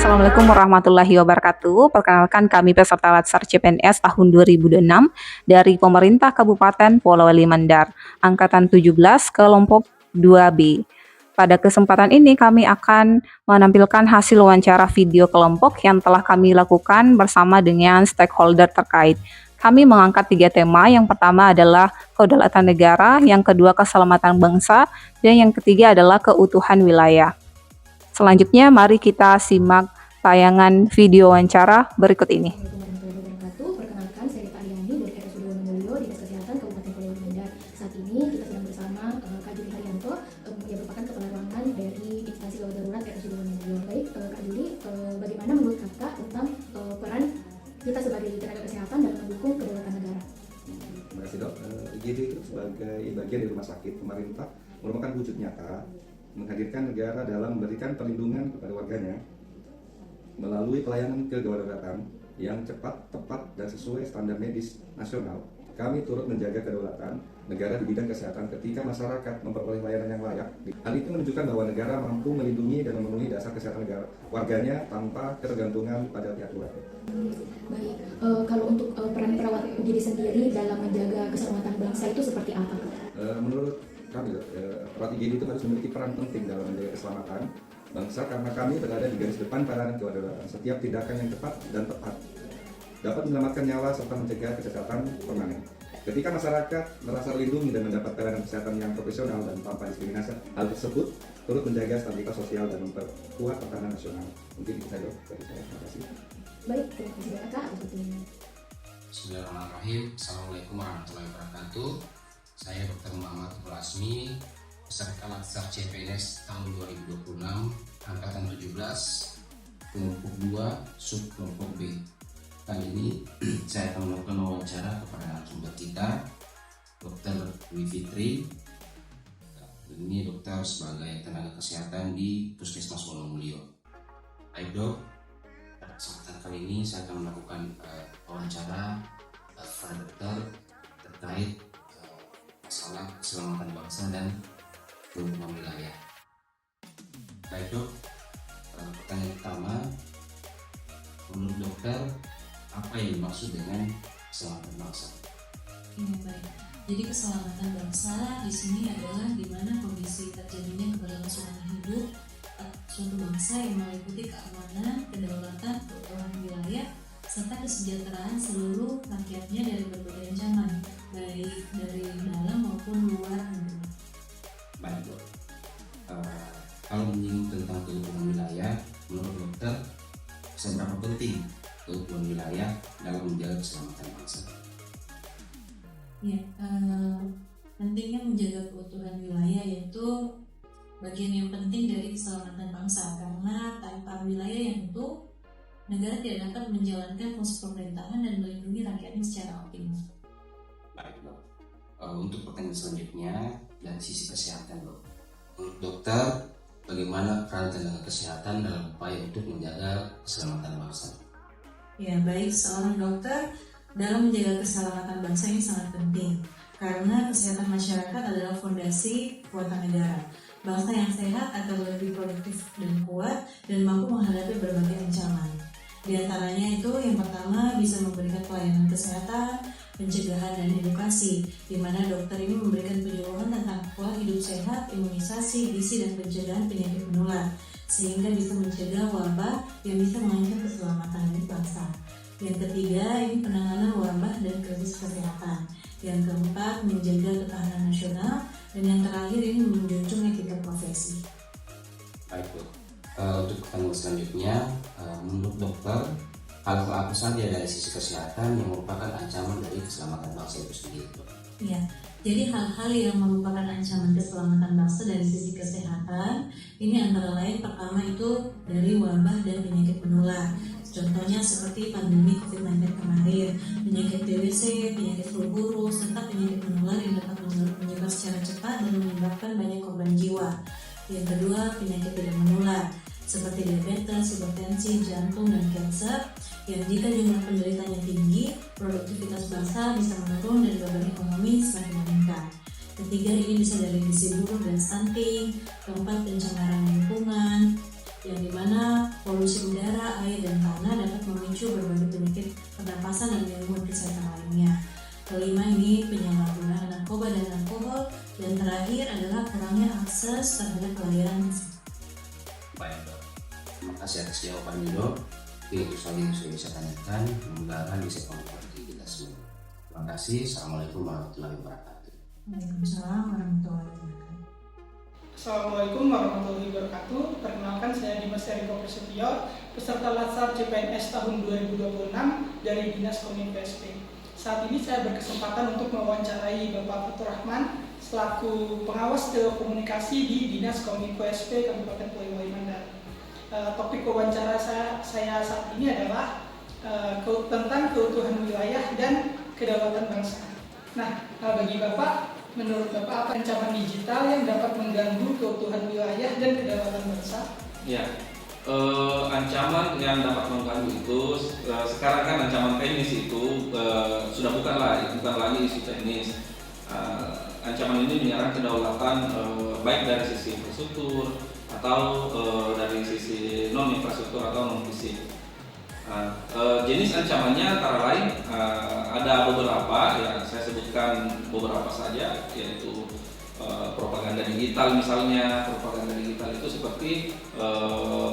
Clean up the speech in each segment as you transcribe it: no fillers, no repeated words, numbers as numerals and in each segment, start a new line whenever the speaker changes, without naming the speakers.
Assalamualaikum warahmatullahi wabarakatuh. Perkenalkan kami peserta Latsar CPNS tahun 2006 dari pemerintah Kabupaten Polewali Mandar, angkatan 17 kelompok 2B. Pada kesempatan ini kami akan menampilkan hasil wawancara video kelompok yang telah kami lakukan bersama dengan stakeholder terkait. Kami mengangkat 3 tema, yang pertama adalah kedaulatan negara, yang kedua keselamatan bangsa, dan yang ketiga adalah keutuhan wilayah. Selanjutnya, mari kita simak tayangan video wawancara berikut ini.
Assalamualaikum warahmatullahi wabarakatuh. Perkenalkan, saya Rita Ariani dari RSUD Wonomulyo, Dinas Kesehatan Kabupaten Polewali Mandar. Saat ini kita sedang bersama Kak Juli Haryanto, yang merupakan kepala ruangan dari instansi gawat darurat RSUD Wonomulyo. Baik, Kak Juli, bagaimana menurut Kakak tentang peran kita sebagai tenaga kesehatan dalam mendukung kedaulatan negara?
Terima kasih dok. IGD itu sebagai bagian dari rumah sakit pemerintah merupakan wujud nyata menghadirkan negara dalam memberikan perlindungan kepada warganya melalui pelayanan kegawadaratan yang cepat, tepat, dan sesuai standar medis nasional. Kami turut menjaga kedaulatan negara di bidang kesehatan ketika masyarakat memperoleh layanan yang layak. Hal itu menunjukkan bahwa negara mampu melindungi dan memenuhi dasar kesehatan negara warganya tanpa ketergantungan pada pihak luar.
Baik, kalau untuk peran perawat diri sendiri dalam menjaga keselamatan bangsa itu seperti apa?
Menurut kami, perawat IGD itu harus memiliki peran penting dalam menjaga keselamatan bangsa karena kami berada di garis depan pelayanan kewarganegaraan. Setiap tindakan yang cepat dan tepat dapat menyelamatkan nyawa serta mencegah kesehatan permanen. Ketika masyarakat merasa terlindungi dan mendapat pelayanan kesehatan yang profesional dan tanpa diskriminasi, hal tersebut turut menjaga stabilitas sosial dan memperkuat pertahanan nasional. Mungkin itu saja dari saya. Terima kasih.
Baik, terima kasih Kakak atas waktunya.
Bismillahirrahmanirrahim. Assalamualaikum warahmatullahi wabarakatuh. Saya Dr. Muhammad Asmi, peserta Latsar CPNS tahun 2026, angkatan 17, kelompok 2, sub kelompok B. Kali ini saya akan melakukan wawancara kepada narasumber kita, Dr. Dwi Fitri. Ini dokter sebagai tenaga kesehatan di Puskesmas Wonomulyo. Baik dok, pada kesempatan kali ini saya akan melakukan wawancara kepada dokter terkait masalah keselamatan bangsa dan keutuhan wilayah. Baik dok, pertanyaan pertama, menurut dokter apa yang dimaksud dengan keselamatan bangsa?
Ya, baik. Jadi keselamatan bangsa di sini adalah di mana kondisi terjadinya keberlangsungan hidup suatu bangsa yang meliputi keamanan, kedaulatan, keutuhan wilayah, serta kesejahteraan seluruh rakyatnya dari berbagai ancaman, baik dari dalam maupun luar negeri.
Baik dok, kalau menyinggung tentang keutuhan wilayah, menurut dokter seberapa penting keutuhan wilayah dalam menjaga keselamatan bangsa?
Ya, pentingnya menjaga keutuhan wilayah yaitu bagian yang penting dari keselamatan bangsa, karena tanpa wilayah yang utuh, negara tidak dapat menjalankan fungsi pemerintahan dan melindungi rakyatnya secara optimal.
Baik dok, untuk pertanyaan selanjutnya dari sisi kesehatan dok, menurut dokter bagaimana peran tenaga kesehatan dalam upaya untuk menjaga keselamatan bangsa?
Ya, baik, seorang dokter dalam menjaga keselamatan bangsa ini sangat penting karena kesehatan masyarakat adalah fondasi kekuatan negara. Bangsa yang sehat akan lebih produktif dan kuat dan mampu menghadapi berbagai ancaman. Di antaranya itu yang pertama bisa memberikan pelayanan kesehatan, pencegahan dan edukasi, di mana dokter ini memberikan penyuluhan tentang pola hidup sehat, imunisasi, gizi dan pencegahan penyakit menular, sehingga bisa mencegah wabah yang bisa mengancam keselamatan bangsa. Yang ketiga, ini penanganan wabah dan krisis kesehatan. Yang keempat, menjaga ketahanan nasional. Dan yang terakhir, ini menjunjung etika profesi.
Baik dok, untuk pertanyaan selanjutnya, menurut dokter hal-hal apa saja dari sisi kesehatan yang merupakan ancaman dari keselamatan bangsa itu sendiri dok?
Ya, jadi hal-hal yang merupakan ancaman keselamatan bangsa dari sisi kesehatan ini antara lain pertama itu dari wabah dan penyakit menular. Contohnya seperti pandemi COVID-19 kemarin, penyakit TBC, penyakit flu burung, serta penyakit menular yang dapat menyebar secara cepat dan menyebabkan banyak korban jiwa. Yang kedua, penyakit tidak menular seperti diabetes, hipertensi, jantung, dan kanker, yang jika jumlah penderitanya tinggi, produktivitas bangsa bisa menurun dan beban ekonomi semakin meningkat. Ketiga, ini bisa dari gizi buruk dan stunting. Keempat, pencemaran lingkungan. yang dimana polusi udara, air, dan tanah dapat memicu berbagai penyakit pernapasan dan gangguan kesehatan lainnya. Kelima ini penyalahgunaan narkoba dan alkohol, dan terakhir adalah kurangnya akses terhadap pelayanan.
Baik dok, terima kasih atas jawabannya dok. Itu saja yang saya bisa tanyakan, mudah-mudahan bisa bermanfaat bagi kita semua. Terima kasih, Assalamualaikum warahmatullahi wabarakatuh.
Waalaikumsalam warahmatullahi wabarakatuh.
Assalamualaikum warahmatullahi wabarakatuh. Perkenalkan, saya Dimas Eriko Prasetyo, peserta Latsar CPNS tahun 2026 dari Dinas Kominfo SP. Saat ini saya berkesempatan untuk mewawancarai Bapak Fatur Rahman selaku pengawas telekomunikasi di Dinas Kominfo SP Kabupaten Polewali Mandar. Topik wawancara saya saat ini adalah tentang keutuhan wilayah dan kedaulatan bangsa. Nah, bagi Bapak, menurut Bapak apa ancaman digital yang dapat mengganggu keutuhan wilayah dan kedaulatan bangsa?
Ya, ancaman yang dapat mengganggu itu sekarang kan ancaman teknis itu sudah bukan lagi isu teknis. Ancaman ini menyerang kedaulatan baik dari sisi infrastruktur atau dari sisi non infrastruktur atau non fisik. Jenis ancamannya antara lain ada beberapa, ya saya sebutkan beberapa saja, yaitu propaganda digital misalnya. Propaganda digital itu seperti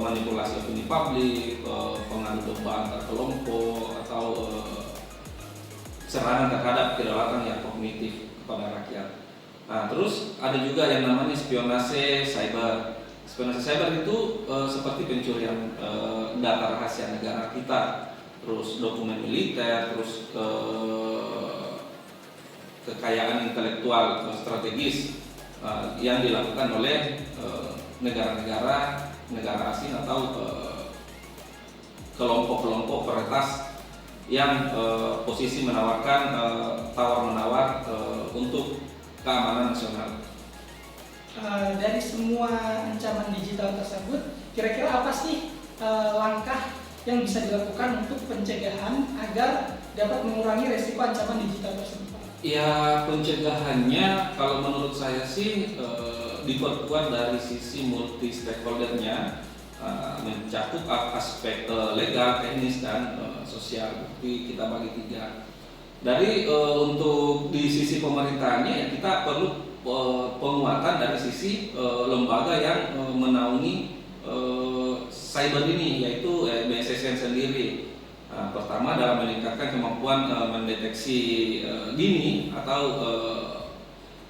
manipulasi opini publik, pengadu domba antar kelompok, atau serangan terhadap kedaulatan yang kognitif kepada rakyat. Nah, terus ada juga yang namanya spionase cyber. Spionase cyber itu seperti pencurian data rahasia negara kita, terus dokumen militer, terus kekayaan intelektual strategis yang dilakukan oleh negara asing atau kelompok-kelompok peretas yang posisi menawarkan tawar-menawar untuk keamanan nasional.
Dari semua ancaman digital tersebut, kira-kira apa sih langkah yang bisa dilakukan untuk pencegahan agar dapat mengurangi resiko ancaman digital tersebut?
Ya, pencegahannya kalau menurut saya sih diperkuat dari sisi multi stakeholdernya, mencakup aspek legal, teknis, dan sosial. Jadi kita bagi tiga. Dari untuk di sisi pemerintahannya, ya kita perlu penguatan dari sisi lembaga yang menaungi cyber ini, yaitu BSSN sendiri. Pertama dalam meningkatkan kemampuan mendeteksi dini atau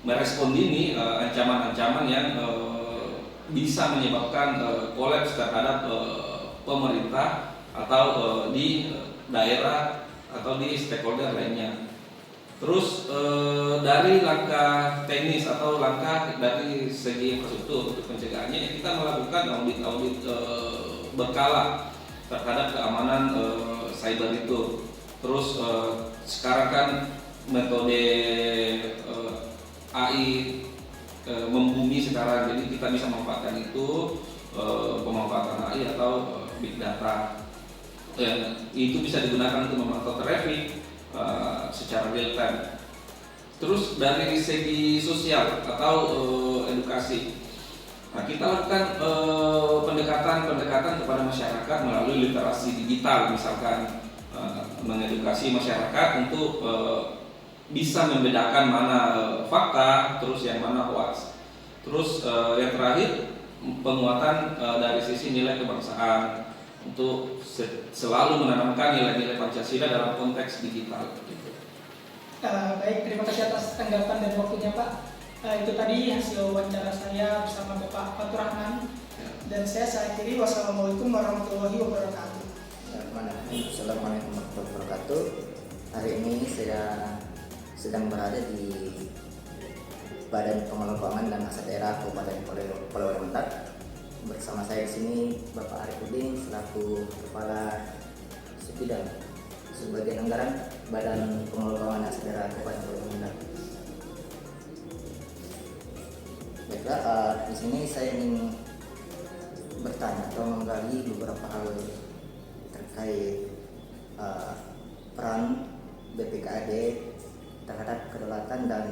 merespon dini ancaman-ancaman yang bisa menyebabkan kolaps terhadap pemerintah atau di daerah atau di stakeholder lainnya. Terus dari langkah teknis atau langkah dari segi infrastruktur untuk pencegahannya, kita melakukan audit berkala terhadap keamanan cyber itu. Terus sekarang kan metode AI membumi sekarang, jadi kita bisa memanfaatkan itu, pemanfaatan AI atau big data. Itu bisa digunakan untuk memantau traffic secara real time. Terus dari segi sosial atau edukasi, nah, kita lakukan pendekatan kepada masyarakat melalui literasi digital, misalkan mengedukasi masyarakat untuk bisa membedakan mana fakta, terus yang mana hoax. Terus yang terakhir, penguatan dari sisi nilai kebangsaan untuk selalu menanamkan nilai-nilai Pancasila dalam konteks digital.
Baik, terima kasih atas tanggapan dan waktunya Pak. Itu tadi hasil wawancara saya bersama Bapak Fatur Rahman. Dan saya akhiri, wassalamualaikum warahmatullahi wabarakatuh.
Assalamualaikum warahmatullahi wabarakatuh. Hari ini saya sedang berada di Badan Pengelolaan dan Aset Daerah Kabupaten Polewali Mandar. Bersama saya di sini Bapak Arifudin selaku Kepala Sebidang Sebagian Anggaran Badan Pengelolaan Aset Daerah Kabupaten Polewali Mandar. Baiklah, di sini saya ingin bertanya atau menggali beberapa hal terkait peran BPKAD terhadap kedaulatan dan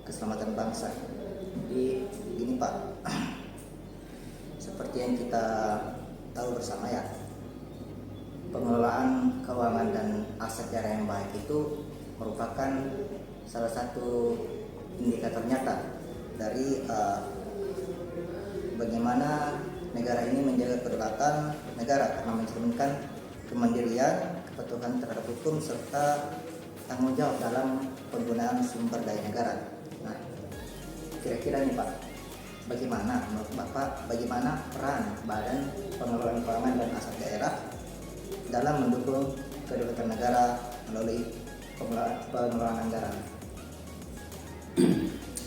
keselamatan bangsa. Jadi ini Pak, seperti yang yang kita tahu bersama ya, pengelolaan keuangan dan aset daerah yang baik itu merupakan salah satu indikator nyata dari bagaimana negara ini menjaga kedaulatan negara karena mencerminkan kemandirian, kepatuhan terhadap hukum serta tanggung jawab dalam penggunaan sumber daya negara. Nah, kira-kira nih Pak, bagaimana menurut Bapak, bagaimana peran Badan Pengelolaan Keuangan dan Aset Daerah dalam mendukung kedaulatan negara melalui pengelolaan anggaran?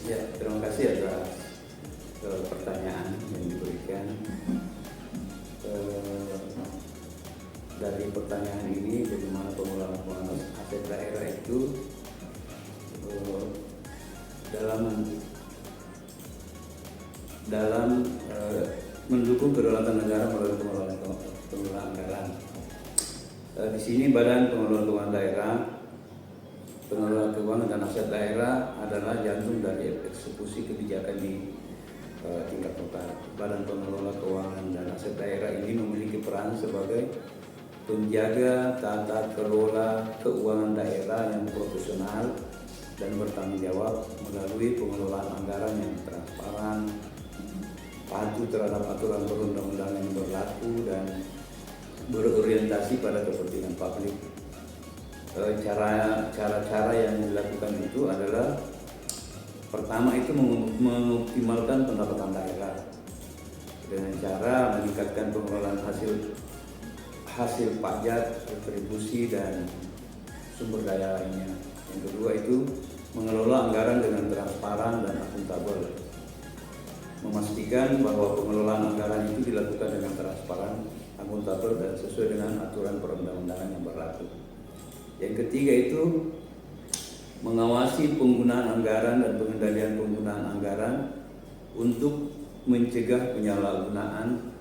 Ya, terima kasih atas pertanyaan yang diberikan. Dari pertanyaan ini, bagaimana pengelolaan keuangan aset daerah itu dalam mendukung kedaulatan negara melalui pengelolaan anggaran. Di sini Badan Pengelolaan Keuangan Daerah, pengelolaan keuangan dan aset daerah adalah jantung dari eksekusi kebijakan di tingkat kota. Badan Pengelola Keuangan dan Aset Daerah ini memiliki peran sebagai penjaga tata kelola keuangan daerah yang profesional dan bertanggung jawab melalui pengelolaan anggaran yang transparan, patuh terhadap aturan perundang-undangan yang berlaku dan berorientasi pada kepentingan publik. Cara-cara yang dilakukan itu adalah pertama itu mengoptimalkan pendapatan daerah dengan cara meningkatkan pengelolaan hasil pajak, retribusi dan sumber daya lainnya. Yang kedua itu mengelola anggaran dengan transparan dan akuntabel, memastikan bahwa pengelolaan anggaran itu dilakukan dengan transparan, akuntabel dan sesuai dengan aturan perundang-undangan yang berlaku. Yang ketiga itu mengawasi penggunaan anggaran dan pengendalian penggunaan anggaran untuk mencegah penyalahgunaan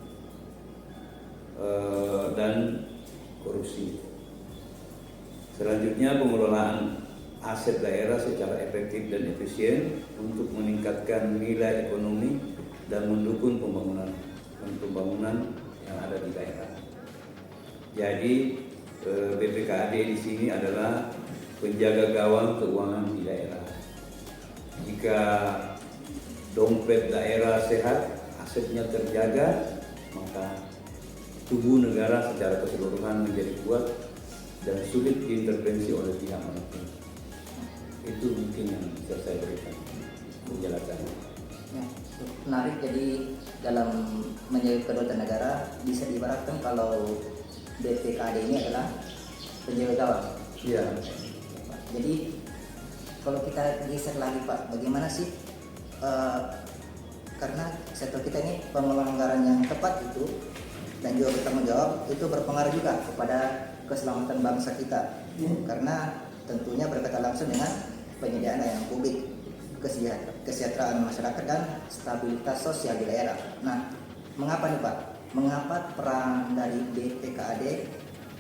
dan korupsi. Selanjutnya pengelolaan aset daerah secara efektif dan efisien untuk meningkatkan nilai ekonomi dan mendukung pembangunan yang ada di daerah. Jadi BPKAD di sini adalah penjaga gawang keuangan di daerah. Jika dompet daerah sehat, asetnya terjaga, maka tubuh negara secara keseluruhan menjadi kuat dan sulit diintervensi oleh pihak manapun. Itu mungkin yang bisa saya berikan penjelasannya.
Ya, menarik. Jadi dalam menjaga kedaulatan negara bisa diibaratkan kalau BPKAD ini adalah penjaga gawang.
Iya.
Jadi kalau kita geser lagi Pak, bagaimana sih karena sektor kita ini pengelolaan anggaran yang tepat itu dan juga bertanggung jawab itu berpengaruh juga kepada keselamatan bangsa kita, karena tentunya berkaitan langsung dengan penyediaan layanan publik, kesejahteraan masyarakat dan stabilitas sosial di daerah. Nah, mengapa nih Pak? Mengapa peran dari BPKAD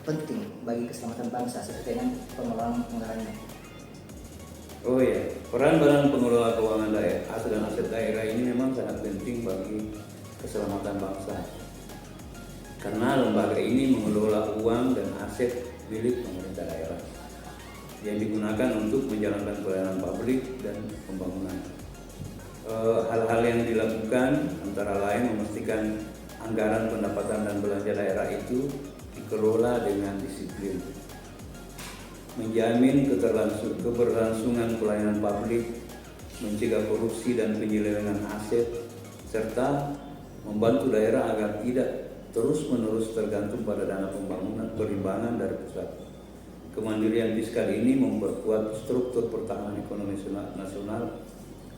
penting bagi keselamatan bangsa seperti dengan pengelolaan anggarannya?
Oh ya, peran Badan Pengelola Keuangan Daerah dan Aset Daerah ini memang sangat penting bagi keselamatan bangsa. Karena lembaga ini mengelola uang dan aset milik pemerintah daerah yang digunakan untuk menjalankan pelayanan publik dan pembangunan. Hal-hal yang dilakukan antara lain memastikan anggaran pendapatan dan belanja daerah itu dikelola dengan disiplin, menjamin keberlangsungan pelayanan publik, mencegah korupsi dan penyelewengan aset, serta membantu daerah agar tidak terus-menerus tergantung pada dana pembangunan perimbangan dari pusat. Kemandirian fiskal ini memperkuat struktur pertahanan ekonomi nasional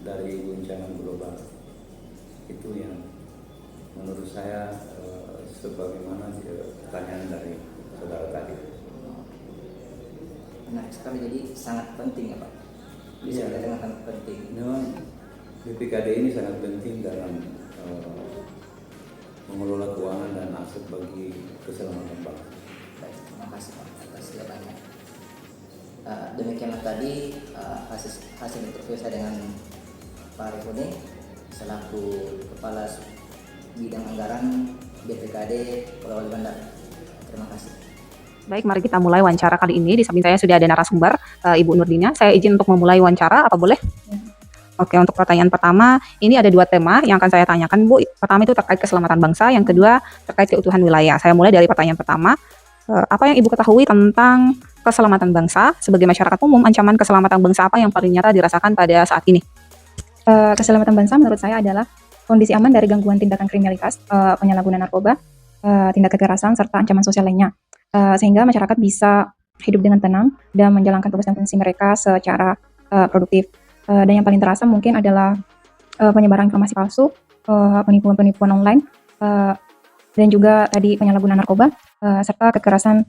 dari guncangan global. Itu yang menurut saya sebagaimana pertanyaan dari saudara tadi.
Menarik sekali, jadi sangat penting ya Pak. Bisa dikatakan sangat penting.
Memang BPKAD ini sangat penting dalam mengelola keuangan dan aset bagi keselamatan bangsa.
Baik, terima kasih Pak atas jawabannya. Demikianlah tadi hasil interview saya dengan Pak Arifudin selaku Kepala bidang anggaran BPKD Polewali Mandar. Terima kasih.
Baik, mari kita mulai wawancara kali ini. Di samping saya sudah ada narasumber, Ibu Nurdina. Saya izin untuk memulai wawancara, apa boleh? Oke, untuk pertanyaan pertama, ini ada 2 tema yang akan saya tanyakan, Bu. Pertama itu terkait keselamatan bangsa, yang kedua terkait keutuhan wilayah. Saya mulai dari pertanyaan pertama. Apa yang Ibu ketahui tentang keselamatan bangsa sebagai masyarakat umum? Ancaman keselamatan bangsa apa yang paling nyata dirasakan pada saat ini?
Keselamatan bangsa menurut saya adalah kondisi aman dari gangguan tindakan kriminalitas, penyalahgunaan narkoba, tindak kekerasan, serta ancaman sosial lainnya. Sehingga masyarakat bisa hidup dengan tenang dan menjalankan tugas dan fungsi mereka secara produktif. Dan yang paling terasa mungkin adalah penyebaran informasi palsu, penipuan-penipuan online, dan juga tadi penyalahgunaan narkoba, serta kekerasan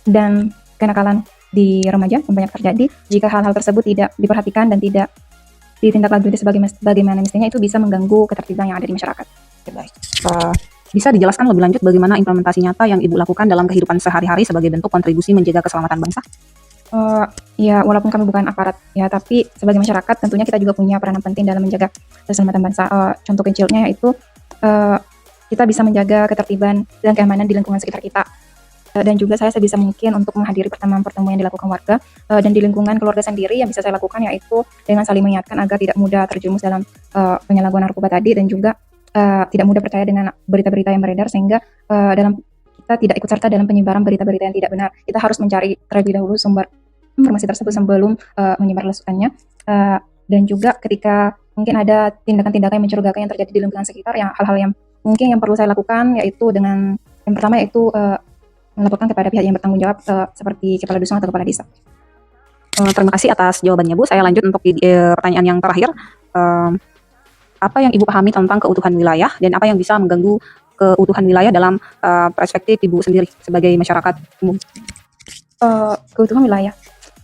dan kenakalan di remaja yang banyak terjadi. Jika hal-hal tersebut tidak diperhatikan dan tidak ditindaklanjuti sebagaimana mestinya, itu bisa mengganggu ketertiban yang ada di masyarakat.
Oke, baik. Bisa dijelaskan lebih lanjut bagaimana implementasi nyata yang Ibu lakukan dalam kehidupan sehari-hari sebagai bentuk kontribusi menjaga keselamatan bangsa?
Ya, walaupun kami bukan aparat ya, tapi sebagai masyarakat tentunya kita juga punya peranan penting dalam menjaga keselamatan bangsa. Contoh kecilnya yaitu kita bisa menjaga ketertiban dan keamanan di lingkungan sekitar kita. Dan juga saya sebisa mungkin untuk menghadiri pertemuan-pertemuan yang dilakukan warga dan di lingkungan keluarga sendiri. Yang bisa saya lakukan yaitu dengan saling mengingatkan agar tidak mudah terjerumus dalam penyalahgunaan narkoba tadi, dan juga tidak mudah percaya dengan berita-berita yang beredar, sehingga kita tidak ikut serta dalam penyebaran berita-berita yang tidak benar. Kita harus mencari terlebih dahulu sumber informasi tersebut sebelum menyebarluaskannya. Dan juga ketika mungkin ada tindakan-tindakan yang mencurigakan yang terjadi di lingkungan sekitar, yang hal-hal yang mungkin yang perlu saya lakukan yaitu dengan yang pertama yaitu melaporkan kepada pihak yang bertanggung jawab, seperti kepala dusun atau kepala desa.
Terima kasih atas jawabannya, Bu. Saya lanjut untuk pertanyaan yang terakhir. Apa yang Ibu pahami tentang keutuhan wilayah dan apa yang bisa mengganggu keutuhan wilayah dalam perspektif Ibu sendiri sebagai masyarakat umum?
Keutuhan wilayah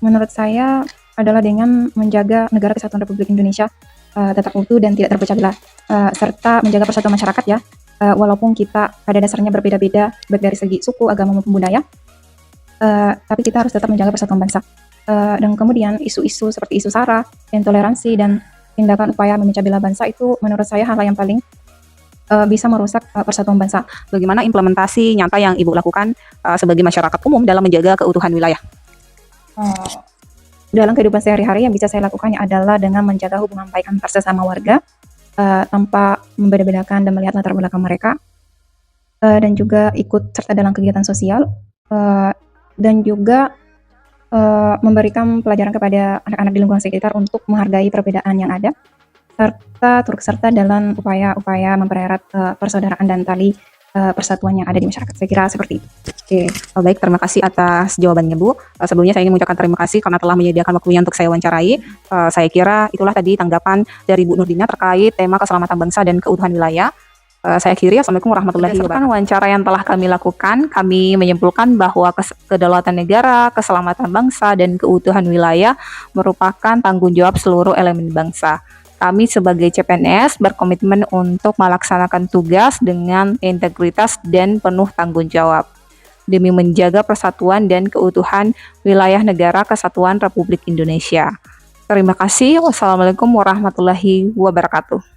menurut saya adalah dengan menjaga negara kesatuan Republik Indonesia tetap utuh dan tidak terpecah belah, serta menjaga persatuan masyarakat ya. Walaupun kita pada dasarnya berbeda-beda baik dari segi suku, agama maupun budaya, tapi kita harus tetap menjaga persatuan bangsa. Dan kemudian isu-isu seperti isu SARA, intoleransi, dan tindakan upaya memecah belah bangsa itu menurut saya hal yang paling bisa merusak persatuan bangsa.
Bagaimana implementasi nyata yang Ibu lakukan sebagai masyarakat umum dalam menjaga keutuhan wilayah?
Dalam kehidupan sehari-hari yang bisa saya lakukannya adalah dengan menjaga hubungan baik antar sesama warga, tanpa membeda-bedakan dan melihat latar belakang mereka, dan juga ikut serta dalam kegiatan sosial, dan juga memberikan pelajaran kepada anak-anak di lingkungan sekitar untuk menghargai perbedaan yang ada, serta turut serta dalam upaya-upaya mempererat persaudaraan dan tali persatuan yang ada di masyarakat. Saya kira seperti itu.
Oke, baik, terima kasih atas jawabannya, Bu. Sebelumnya saya ingin mengucapkan terima kasih karena telah menyediakan waktunya untuk saya wawancarai. Saya kira itulah tadi tanggapan dari Bu Nurdina terkait tema keselamatan bangsa dan keutuhan wilayah. Saya akhiri. Assalamualaikum warahmatullahi wabarakatuh. Wawancara yang telah kami lakukan, kami menyimpulkan bahwa kedaulatan negara, keselamatan bangsa, dan keutuhan wilayah merupakan tanggung jawab seluruh elemen bangsa. Kami sebagai CPNS berkomitmen untuk melaksanakan tugas dengan integritas dan penuh tanggung jawab demi menjaga persatuan dan keutuhan wilayah negara kesatuan Republik Indonesia. Terima kasih. Wassalamualaikum warahmatullahi wabarakatuh.